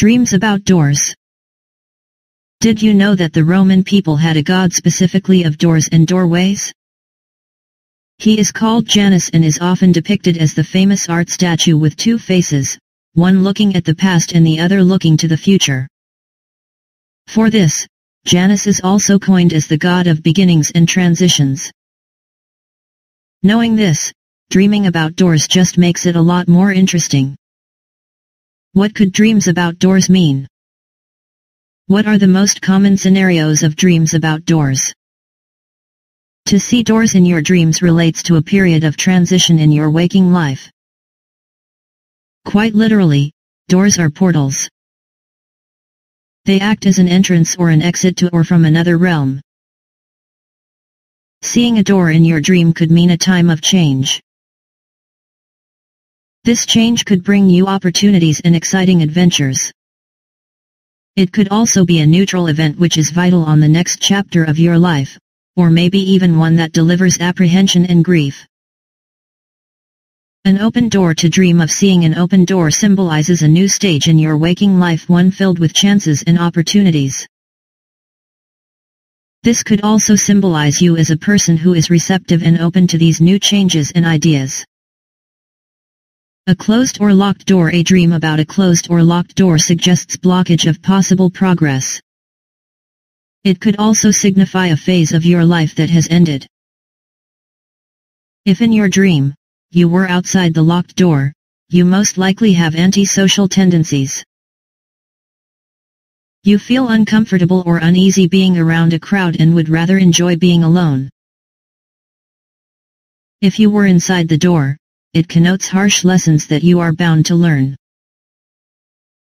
Dreams about doors. Did you know that the Roman people had a god specifically of doors and doorways? He is called Janus and is often depicted as the famous art statue with two faces, one looking at the past and the other looking to the future. For this, Janus is also coined as the god of beginnings and transitions. Knowing this, dreaming about doors just makes it a lot more interesting. What could dreams about doors mean? What are the most common scenarios of dreams about doors? To see doors in your dreams relates to a period of transition in your waking life. Quite literally, doors are portals. They act as an entrance or an exit to or from another realm. Seeing a door in your dream could mean a time of change. This change could bring you opportunities and exciting adventures. It could also be a neutral event which is vital on the next chapter of your life, or maybe even one that delivers apprehension and grief. An open door. To dream of seeing an open door symbolizes a new stage in your waking life, one filled with chances and opportunities. This could also symbolize you as a person who is receptive and open to these new changes and ideas. A closed or locked door. A dream about a closed or locked door suggests blockage of possible progress. It could also signify a phase of your life that has ended. If in your dream, you were outside the locked door, you most likely have antisocial tendencies. You feel uncomfortable or uneasy being around a crowd and would rather enjoy being alone. If you were inside the door, it connotes harsh lessons that you are bound to learn.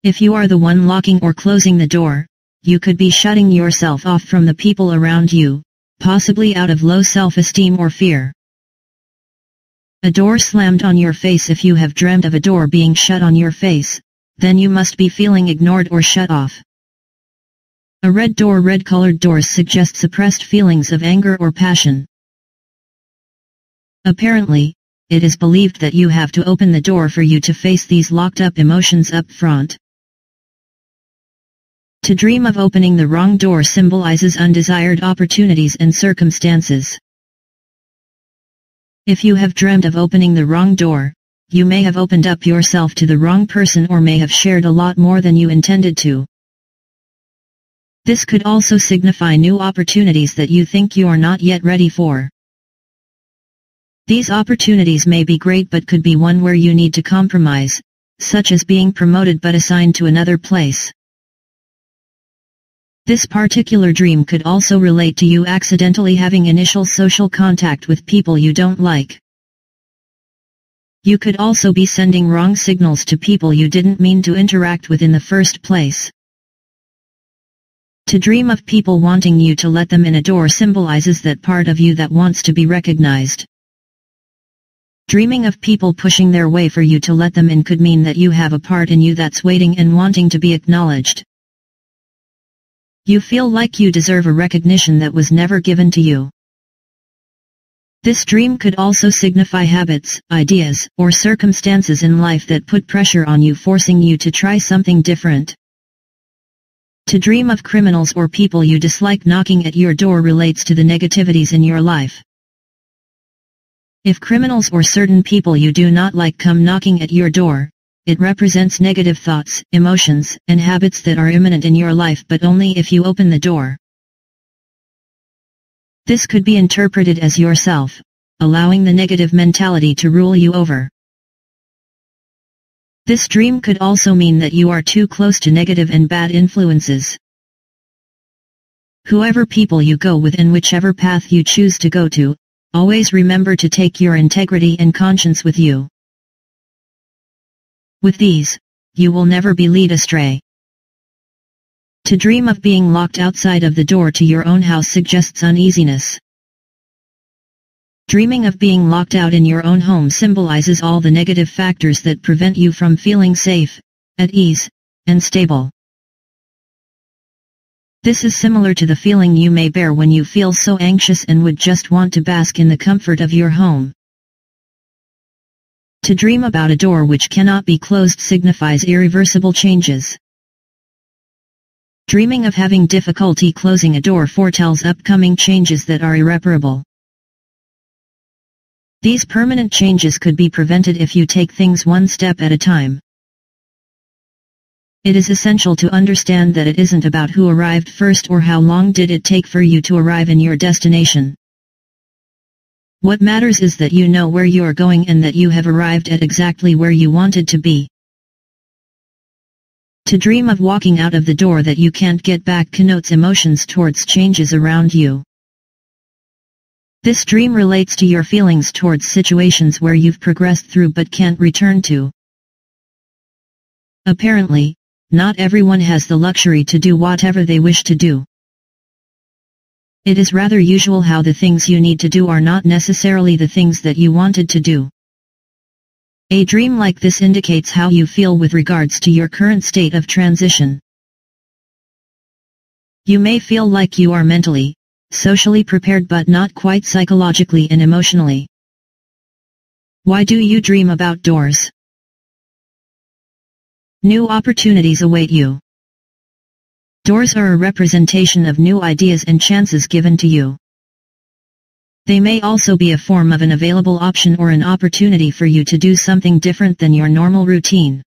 If you are the one locking or closing the door, you could be shutting yourself off from the people around you, possibly out of low self-esteem or fear. A door slammed on your face. If you have dreamt of a door being shut on your face, then you must be feeling ignored or shut off. A red door. Red-colored doors suggest suppressed feelings of anger or passion. Apparently, it is believed that you have to open the door for you to face these locked-up emotions up front. To dream of opening the wrong door symbolizes undesired opportunities and circumstances. If you have dreamt of opening the wrong door, you may have opened up yourself to the wrong person or may have shared a lot more than you intended to. This could also signify new opportunities that you think you are not yet ready for. These opportunities may be great but could be one where you need to compromise, such as being promoted but assigned to another place. This particular dream could also relate to you accidentally having initial social contact with people you don't like. You could also be sending wrong signals to people you didn't mean to interact with in the first place. To dream of people wanting you to let them in a door symbolizes that part of you that wants to be recognized. Dreaming of people pushing their way for you to let them in could mean that you have a part in you that's waiting and wanting to be acknowledged. You feel like you deserve a recognition that was never given to you. This dream could also signify habits, ideas, or circumstances in life that put pressure on you, forcing you to try something different. To dream of criminals or people you dislike knocking at your door relates to the negativities in your life. If criminals or certain people you do not like come knocking at your door, it represents negative thoughts, emotions, and habits that are imminent in your life, but only if you open the door. This could be interpreted as yourself, allowing the negative mentality to rule you over. This dream could also mean that you are too close to negative and bad influences. Whoever people you go with and whichever path you choose to go to, always remember to take your integrity and conscience with you. With these, you will never be led astray. To dream of being locked outside of the door to your own house suggests uneasiness. Dreaming of being locked out in your own home symbolizes all the negative factors that prevent you from feeling safe, at ease, and stable. This is similar to the feeling you may bear when you feel so anxious and would just want to bask in the comfort of your home. To dream about a door which cannot be closed signifies irreversible changes. Dreaming of having difficulty closing a door foretells upcoming changes that are irreparable. These permanent changes could be prevented if you take things one step at a time. It is essential to understand that it isn't about who arrived first or how long did it take for you to arrive in your destination. What matters is that you know where you are going and that you have arrived at exactly where you wanted to be. To dream of walking out of the door that you can't get back connotes emotions towards changes around you. This dream relates to your feelings towards situations where you've progressed through but can't return to. Apparently, not everyone has the luxury to do whatever they wish to do. It is rather usual how the things you need to do are not necessarily the things that you wanted to do. A dream like this indicates how you feel with regards to your current state of transition. You may feel like you are mentally, socially prepared but not quite psychologically and emotionally. Why do you dream about doors? New opportunities await you. Doors are a representation of new ideas and chances given to you. They may also be a form of an available option or an opportunity for you to do something different than your normal routine.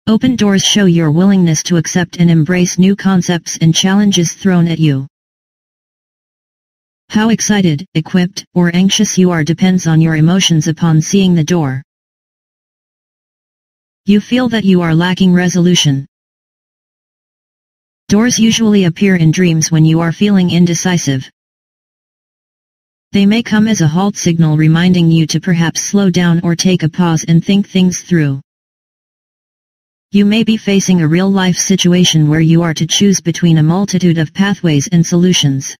Open doors show your willingness to accept and embrace new concepts and challenges thrown at you. How excited, equipped, or anxious you are depends on your emotions upon seeing the door. You feel that you are lacking resolution. Doors usually appear in dreams when you are feeling indecisive. They may come as a halt signal reminding you to perhaps slow down or take a pause and think things through. You may be facing a real-life situation where you are to choose between a multitude of pathways and solutions.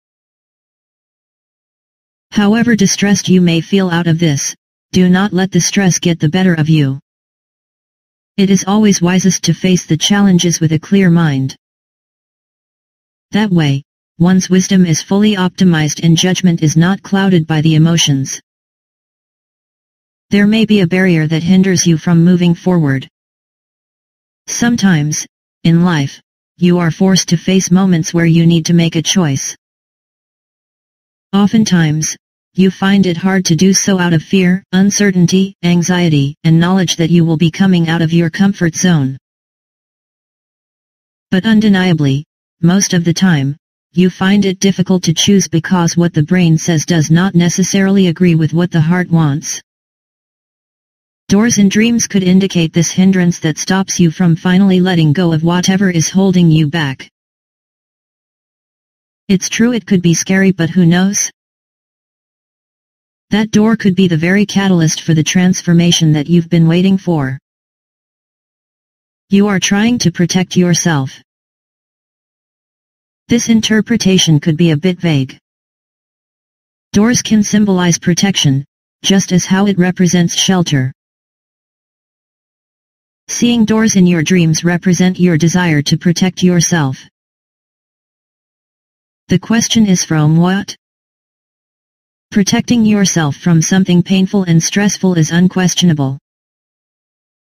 However distressed you may feel out of this, do not let the stress get the better of you. It is always wisest to face the challenges with a clear mind. That way, one's wisdom is fully optimized and judgment is not clouded by the emotions. There may be a barrier that hinders you from moving forward. Sometimes, in life, you are forced to face moments where you need to make a choice. Oftentimes, you find it hard to do so out of fear, uncertainty, anxiety, and knowledge that you will be coming out of your comfort zone. But undeniably, most of the time, you find it difficult to choose because what the brain says does not necessarily agree with what the heart wants. Doors in dreams could indicate this hindrance that stops you from finally letting go of whatever is holding you back. It's true it could be scary, but who knows? That door could be the very catalyst for the transformation that you've been waiting for. You are trying to protect yourself. This interpretation could be a bit vague. Doors can symbolize protection, just as how it represents shelter. Seeing doors in your dreams represent your desire to protect yourself. The question is, from what? Protecting yourself from something painful and stressful is unquestionable.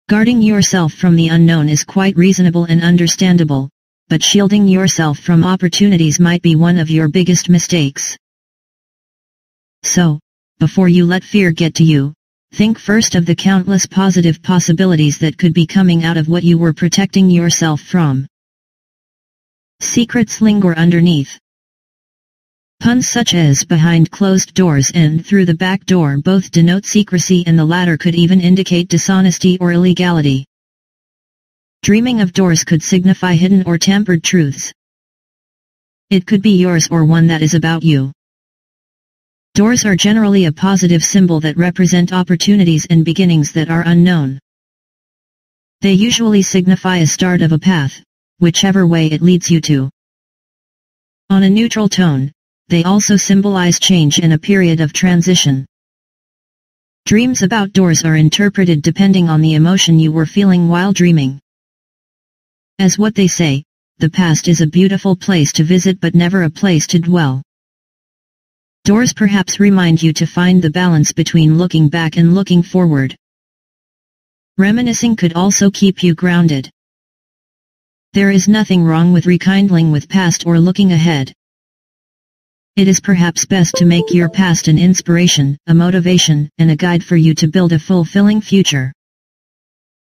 Guarding yourself from the unknown is quite reasonable and understandable, but shielding yourself from opportunities might be one of your biggest mistakes. So, before you let fear get to you, think first of the countless positive possibilities that could be coming out of what you were protecting yourself from. Secrets linger underneath. Puns such as behind closed doors and through the back door both denote secrecy, and the latter could even indicate dishonesty or illegality. Dreaming of doors could signify hidden or tampered truths. It could be yours or one that is about you. Doors are generally a positive symbol that represent opportunities and beginnings that are unknown. They usually signify a start of a path, whichever way it leads you to. On a neutral tone, they also symbolize change and a period of transition. Dreams about doors are interpreted depending on the emotion you were feeling while dreaming. As what they say, the past is a beautiful place to visit but never a place to dwell. Doors perhaps remind you to find the balance between looking back and looking forward. Reminiscing could also keep you grounded. There is nothing wrong with rekindling with past or looking ahead. It is perhaps best to make your past an inspiration, a motivation, and a guide for you to build a fulfilling future.